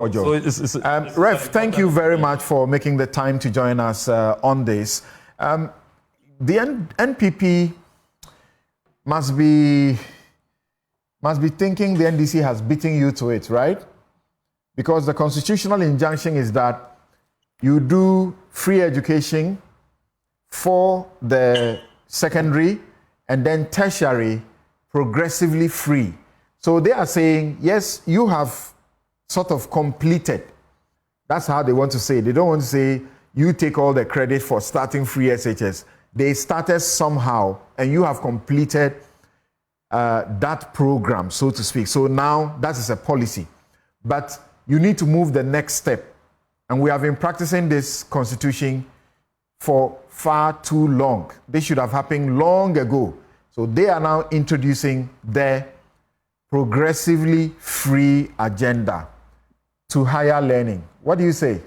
So Ref, thank you very much for making the time to join us on this. The NPP must be thinking the NDC has beaten you to it, right? Because the constitutional injunction is that you do free education for the secondary and then tertiary progressively free. So they are saying, yes, you have sort of completed. That's how they want to say it. They don't want to say you take all the credit for starting free SHS. They started somehow and you have completed that program, so to speak. So now that is a policy. But you need to move the next step. And we have been practicing this constitution for far too long. This should have happened long ago. So they are now introducing their progressively free agenda to higher learning. What do you say?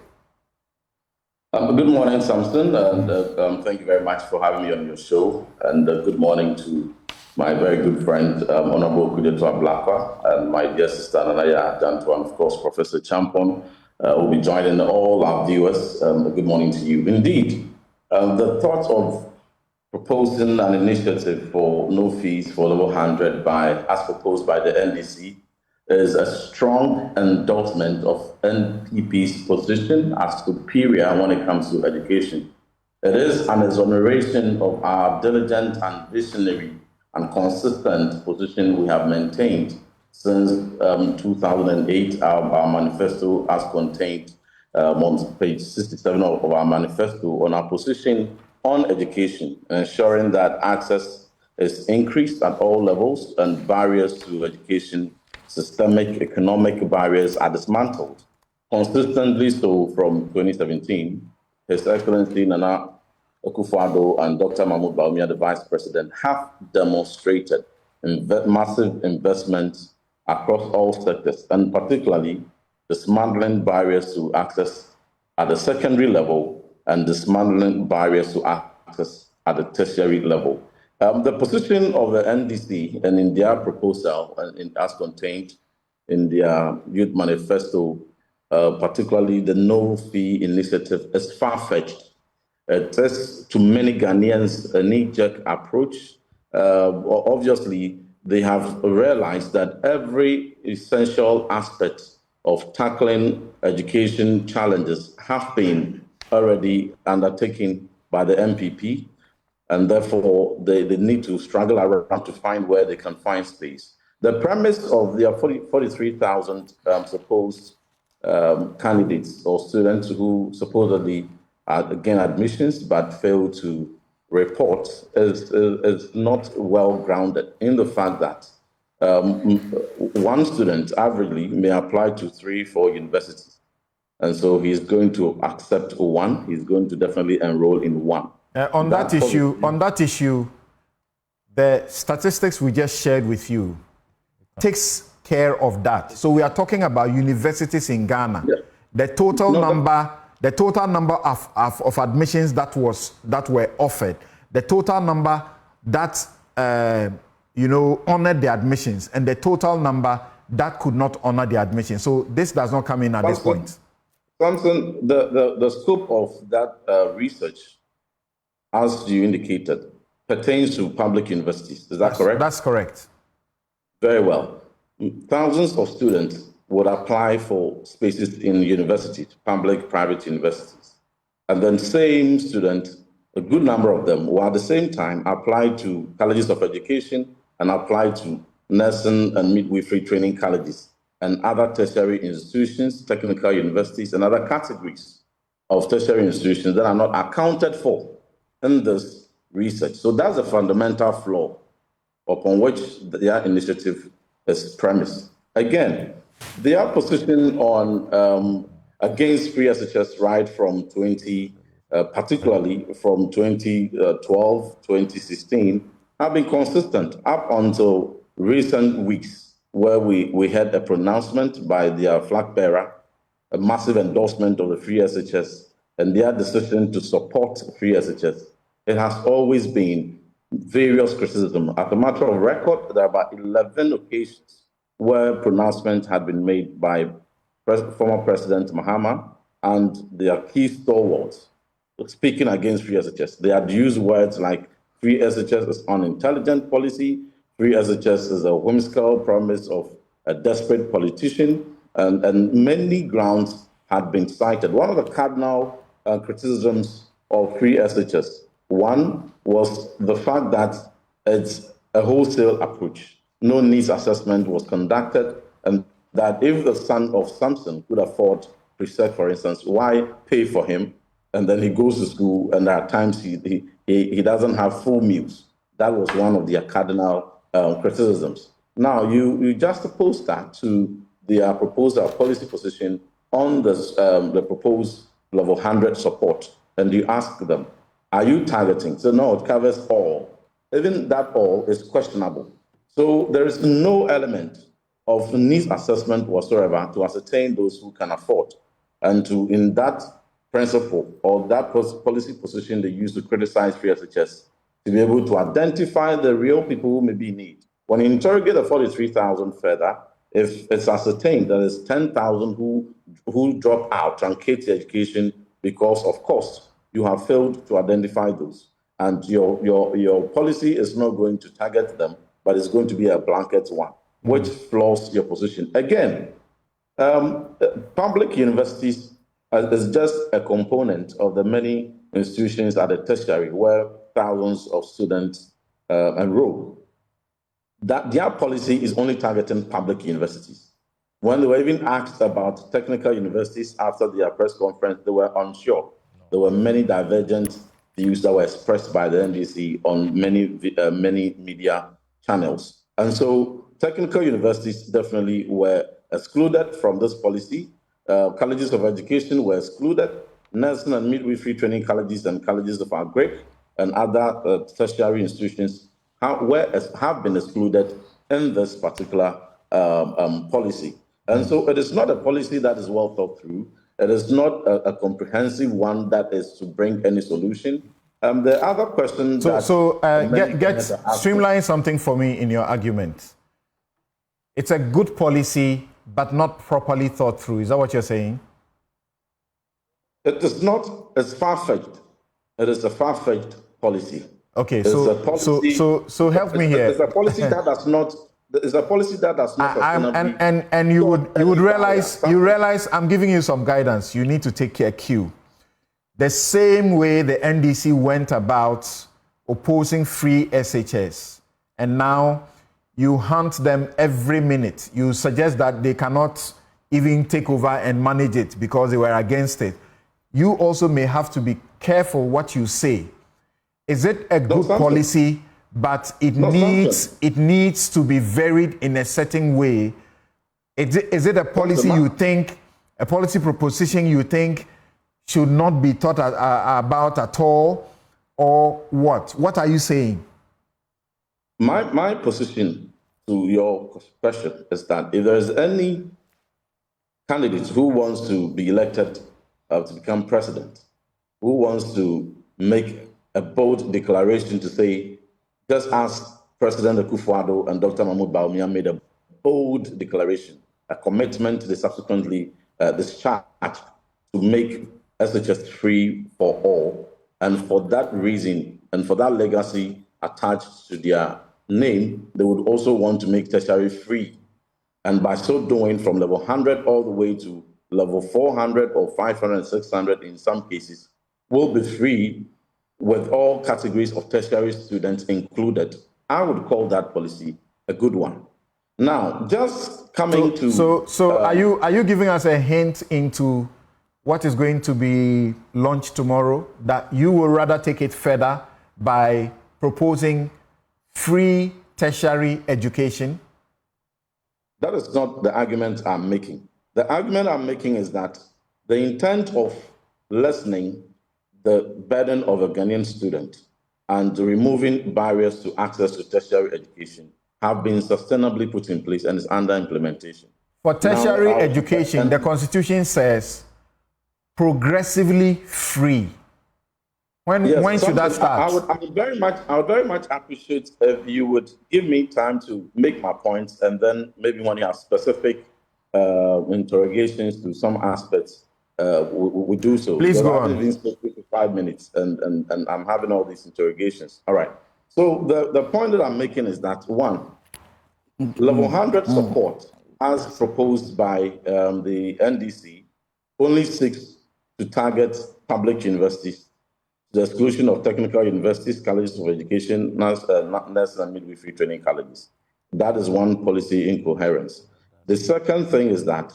Good morning, Samson, and thank you very much for having me on your show. And good morning to my very good friend, Honorable Kudeto Ablakwa, and my dear sister, Nanaya Danto, and of course, Professor Champon, will be joining all our viewers. Good morning to you. Indeed, the thought of proposing an initiative for no fees for level 100 as proposed by the NDC is a strong endorsement of NPP's position as superior when it comes to education. It is an exoneration of our diligent and visionary and consistent position we have maintained since 2008, our manifesto as contained on page 67 of our manifesto on our position on education, ensuring that access is increased at all levels and barriers to education, systemic economic barriers are dismantled. Consistently so from 2017, His Excellency Nana Akufo-Addo and Dr. Mahmoud Bawumia, the Vice President, have demonstrated massive investments across all sectors, and particularly dismantling barriers to access at the secondary level and dismantling barriers to access at the tertiary level. The position of the NDC and in their proposal, as contained in their youth manifesto, particularly the no-fee initiative, is far-fetched. It is, to many Ghanaians, a knee-jerk approach. Obviously, they have realized that every essential aspect of tackling education challenges have been already undertaken by the MPP, and therefore they need to struggle around to find where they can find space. The premise of their 43,000 supposed candidates or students who supposedly gain admissions but fail to report is not well grounded in the fact that one student averagely may apply to 3-4 universities. And so he's going to accept one, he's going to definitely enroll in one. On that issue, the statistics we just shared with you takes care of that. So we are talking about universities in Ghana. Yeah. The total number of admissions that were offered, the total number that honored the admissions, and the total number that could not honor the admissions. So this does not come in at this point. Samson, the scope of that research, as you indicated, pertains to public universities. Is that correct? That's correct. Very well. Thousands of students would apply for spaces in universities, public, private universities. And then same students, a good number of them, will at the same time apply to colleges of education and apply to nursing and midwifery training colleges and other tertiary institutions, technical universities, and other categories of tertiary institutions that are not accounted for in this research. So that's a fundamental flaw upon which their initiative is premised. Again, their position on against free SHS right from particularly from 2012, 2016, have been consistent up until recent weeks, where we had a pronouncement by their flag bearer, a massive endorsement of the free SHS, and their decision to support free SHS. It has always been various criticism. As a matter of record, there are about 11 occasions where pronouncements had been made by former President Mahama and their key stalwarts speaking against free SHS. They had used words like free SHS is unintelligent policy, free SHS is a whimsical promise of a desperate politician, and many grounds had been cited. One of the cardinal criticisms of free SHS, one was the fact that it's a wholesale approach. No needs assessment was conducted, and that if the son of Samson could afford pre-sec, for instance, why pay for him? And then he goes to school, and at times he doesn't have full meals. That was one of their cardinal criticisms. Now, you juxtapose that to their proposed policy position on the proposed level 100 support, and you ask them, are you targeting? So no, it covers all. Even that all is questionable. So there is no element of needs assessment whatsoever to ascertain those who can afford. And to, in that principle or that policy position they use to criticize free SHS, to be able to identify the real people who may be in need. When you interrogate the 43,000 further, if it's ascertained that there's 10,000 who drop out, truncate the education because of cost, you have failed to identify those. And your policy is not going to target them, but it's going to be a blanket one, which flaws your position. Again, public universities is just a component of the many institutions at the tertiary where thousands of students enroll. That their policy is only targeting public universities. When they were even asked about technical universities after their press conference, they were unsure. There were many divergent views that were expressed by the NDC on many media channels. And so technical universities definitely were excluded from this policy. Colleges of education were excluded. Nursing and midwifery training colleges and colleges of agric and other tertiary institutions have been excluded in this particular policy. And so it is not a policy that is well thought through. It is not a comprehensive one that is to bring any solution. The other question streamline something for me in your argument. It's a good policy, but not properly thought through. Is that what you're saying? It is not. It's far-fetched. It is a far-fetched policy. Okay, so help me here. It's a policy that does not. It's a policy that does not. And you would realize I'm giving you some guidance. You need to take a cue. The same way the NDC went about opposing free SHS, and now you hunt them every minute. You suggest that they cannot even take over and manage it because they were against it. You also may have to be careful what you say. Is it a good policy, but it needs to be varied in a certain way? Is it a policy you think, a policy proposition you think should not be thought about at all, or what? What are you saying? My position to your question is that if there is any candidate who wants to be elected to become president, who wants to make a bold declaration to say, just as President Akufo-Addo and Dr. Mahmoud Bawumia made a bold declaration, a commitment they subsequently discharged to make SHS free for all, and for that reason and for that legacy attached to their name, they would also want to make tertiary free. And by so doing, from level 100 all the way to level 400 or 500, 600 in some cases, will be free with all categories of tertiary students included. I would call that policy a good one. Now, just coming are you giving us a hint into what is going to be launched tomorrow, that you will rather take it further by proposing free tertiary education? That is not the argument I'm making. The argument I'm making is that the intent of lessening the burden of a Ghanaian student and removing barriers to access to tertiary education have been sustainably put in place and is under implementation. For tertiary education, the Constitution says progressively free. When should that start? I would very much appreciate if you would give me time to make my points, and then maybe when you have specific interrogations to some aspects, we do so. Please go I haven't on. even spoken for 5 minutes, and I'm having all these interrogations. All right. So the point that I'm making is that, one, level 100 support, as proposed by the NDC, only seeks to target public universities, the exclusion of technical universities, colleges of education, nurse and midwifery training colleges. That is one policy incoherence. The second thing is that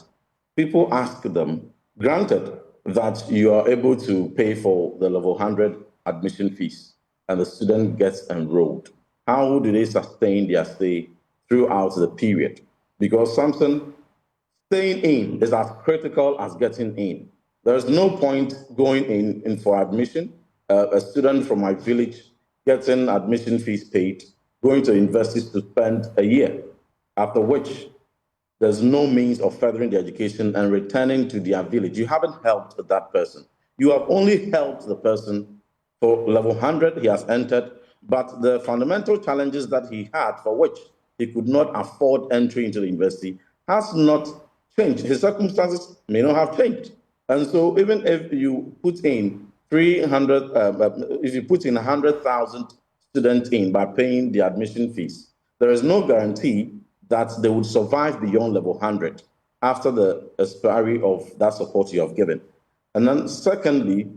people ask them, granted that you are able to pay for the level 100 admission fees and the student gets enrolled, how do they sustain their stay throughout the period? Because something staying in is as critical as getting in. There's no point going in for admission. A student from my village getting admission fees paid, going to universities to spend a year, after which there's no means of furthering the education and returning to their village. You haven't helped that person. You have only helped the person for level 100 he has entered, but the fundamental challenges that he had, for which he could not afford entry into the university, has not changed. His circumstances may not have changed. And so even if you put in 100,000 students in by paying the admission fees, there is no guarantee that they would survive beyond level 100 after the expiry of that support you have given. And then secondly,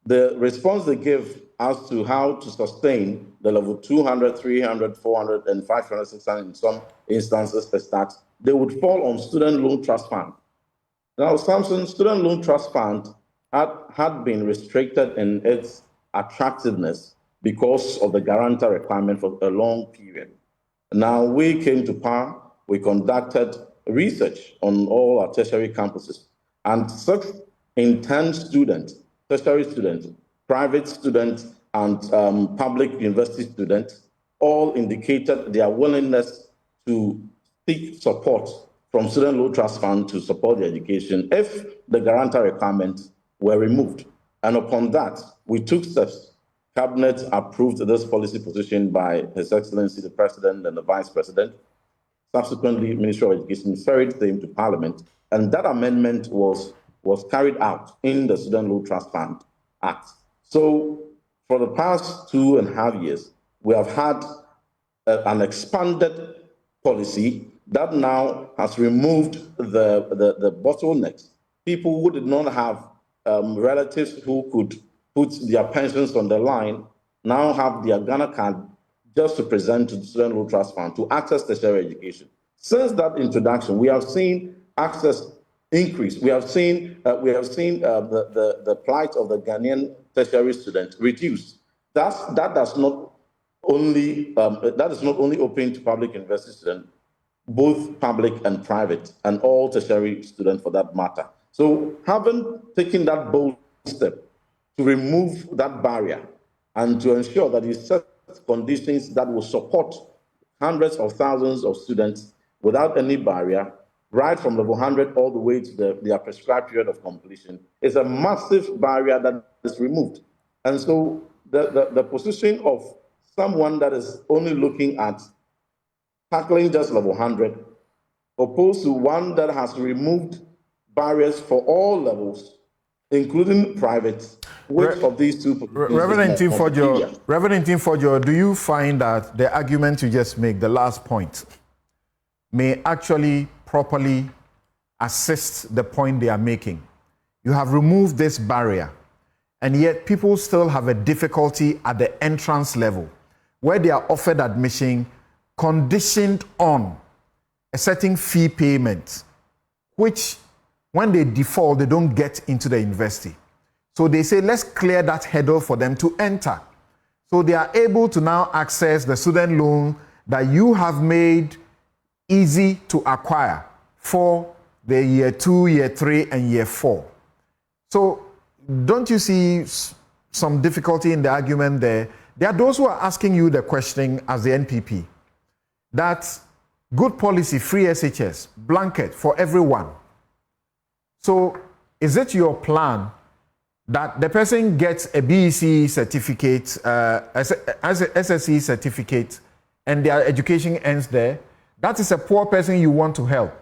the response they give as to how to sustain the level 200, 300, 400, and 500, 600 in some instances is that they would fall on student loan trust fund. Now, Samson, student loan trust fund had been restricted in its attractiveness because of the guarantor requirement for a long period. Now, we came to power, we conducted research on all our tertiary campuses, and 6 in 10 students, tertiary students, private students, and public university students, all indicated their willingness to seek support from student loan trust fund to support their education if the guarantor requirements were removed. And upon that, we took steps. Cabinet approved this policy position by His Excellency the President and the Vice President. Subsequently, Ministry of Education ferried the same to Parliament, and that amendment was carried out in the Student Loan Trust Fund Act. So for the past 2.5 years, we have had an expanded policy that now has removed the bottlenecks. People who did not have relatives who could put their pensions on the line now have their Ghana card just to present to the Student Loan Trust Fund to access tertiary education. Since that introduction, we have seen access increase. We have seen the plight of the Ghanaian tertiary student reduced. That is not only open to public university students, both public and private, and all tertiary students for that matter. So having taken that bold step to remove that barrier and to ensure that it sets conditions that will support hundreds of thousands of students without any barrier, right from level 100 all the way to their prescribed period of completion, is a massive barrier that is removed. And so the position of someone that is only looking at tackling just level 100, opposed to one that has removed barriers for all levels, including private, which of these two Reverend Ntim Fordjour, do you find that the argument you just make, the last point, may actually properly assist the point they are making? You have removed this barrier, and yet people still have a difficulty at the entrance level, where they are offered admission conditioned on a certain fee payment, which when they default, they don't get into the university. So they say, let's clear that hurdle for them to enter. So they are able to now access the student loan that you have made easy to acquire for the year 2, year 3, and year 4. So don't you see some difficulty in the argument there? There are those who are asking you the question as the NPP, that good policy, free SHS, blanket for everyone. So is it your plan that the person gets a BEC certificate, SSE certificate, and their education ends there? That is a poor person you want to help.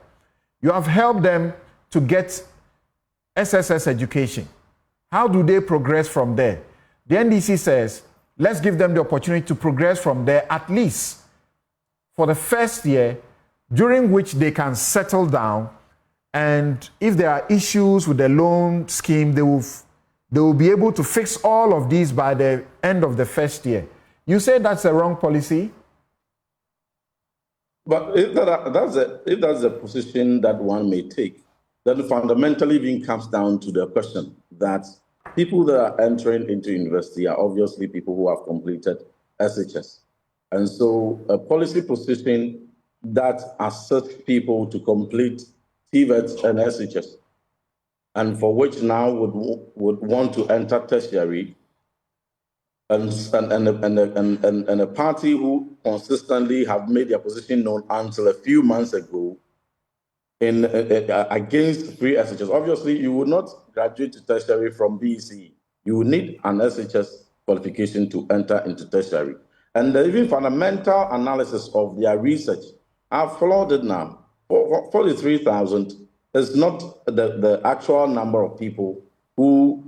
You have helped them to get SSS education. How do they progress from there? The NDC says, let's give them the opportunity to progress from there at least for the first year, during which they can settle down. And if there are issues with the loan scheme, they will be able to fix all of these by the end of the first year. You say that's a wrong policy? But if that's a position that one may take, then fundamentally even comes down to the question that people that are entering into university are obviously people who have completed SHS. And so a policy position that assists people to complete TVET and SHS, and for which now would want to enter tertiary, and a party who consistently have made their position known until a few months ago against free SHS. Obviously, you would not graduate to tertiary from BECE. You would need an SHS qualification to enter into tertiary. And even fundamental analysis of their research, I've followed it now. 43,000 is not the actual number of people who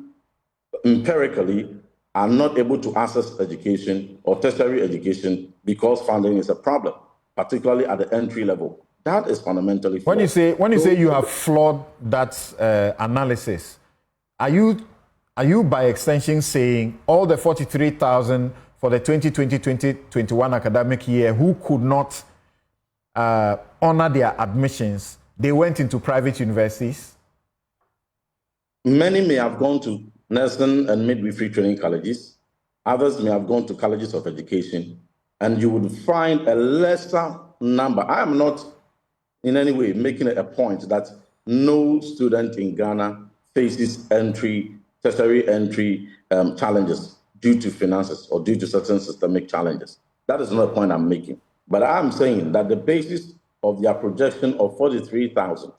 empirically are not able to access education or tertiary education because funding is a problem, particularly at the entry level. That is fundamentally flawed. When you say you have flawed that analysis, are you by extension saying all the 43,000 for the 2020-2021 academic year who could not honor their admissions, they went into private universities? Many may have gone to nursing and midwifery training colleges. Others may have gone to colleges of education. And you would find a lesser number. I am not in any way making it a point that no student in Ghana faces tertiary entry challenges due to finances or due to certain systemic challenges. That is not a point I'm making. But I'm saying that the basis of their projection of 43,000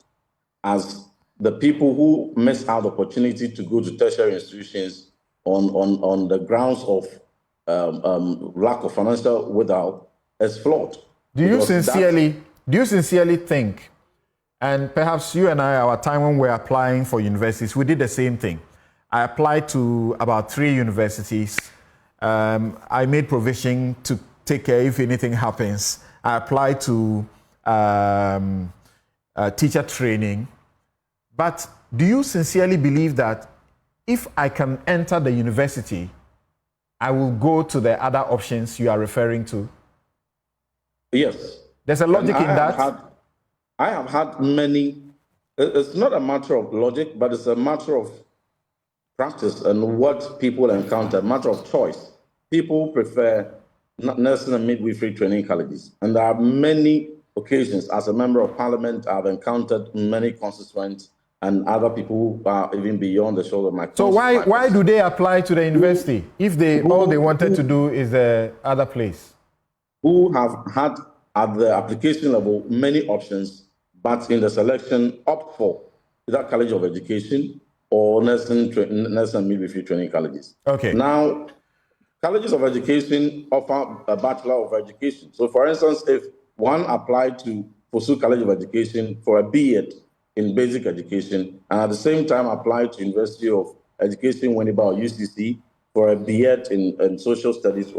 as the people who miss out the opportunity to go to tertiary institutions on the grounds of lack of financial without is flawed. Do you sincerely think, and perhaps you and I, our time when we were applying for universities, we did the same thing. I applied to about 3 universities. I made provision to take care if anything happens. I applied to teacher training. But do you sincerely believe that if I can enter the university, I will go to the other options you are referring to? Yes. There's a logic in that? I have had many. It's not a matter of logic, but it's a matter of practice and what people encounter, a matter of choice. People prefer nursing and midwifery training colleges. And there are many occasions, as a member of parliament, I've encountered many constituents and other people who are even beyond the shoulder of my So why do they apply to the university if all they wanted to do is the other place? Who have had at the application level many options, but in the selection opt for either College of Education or nursing and midwifery training colleges. Okay. Now, colleges of education offer a Bachelor of Education. So, for instance, if one applied to pursue College of Education for a B.Ed in basic education, and at the same time applied to University of Education, Winneba or UCC for a B.Ed in social studies,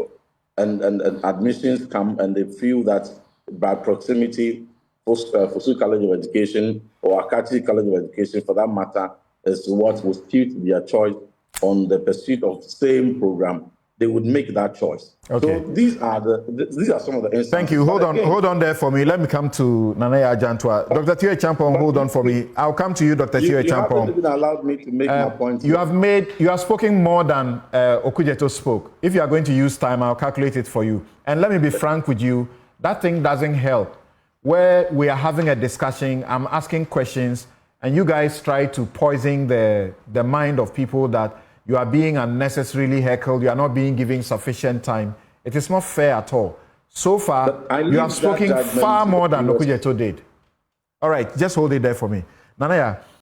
and admissions come and they feel that by proximity, pursue College of Education or Akati College of Education, for that matter, is what will suit their choice on the pursuit of the same program, they would make that choice. Okay. So these are some of the instances. Thank you. Hold on there for me. Let me come to Nanaya Ajantwa. Dr. Thierry Champong, hold on for me. I'll come to you, Dr. Thierry Champong. You haven't even allowed me to make my point. You have spoken more than Okudzeto spoke. If you are going to use time, I'll calculate it for you. And let me be frank with you, that thing doesn't help. Where we are having a discussion, I'm asking questions, and you guys try to poison the mind of people that you are being unnecessarily heckled, you are not being given sufficient time. It is not fair at all. So far, you have spoken far more than Okudzeto did. All right, just hold it there for me. Nanaya,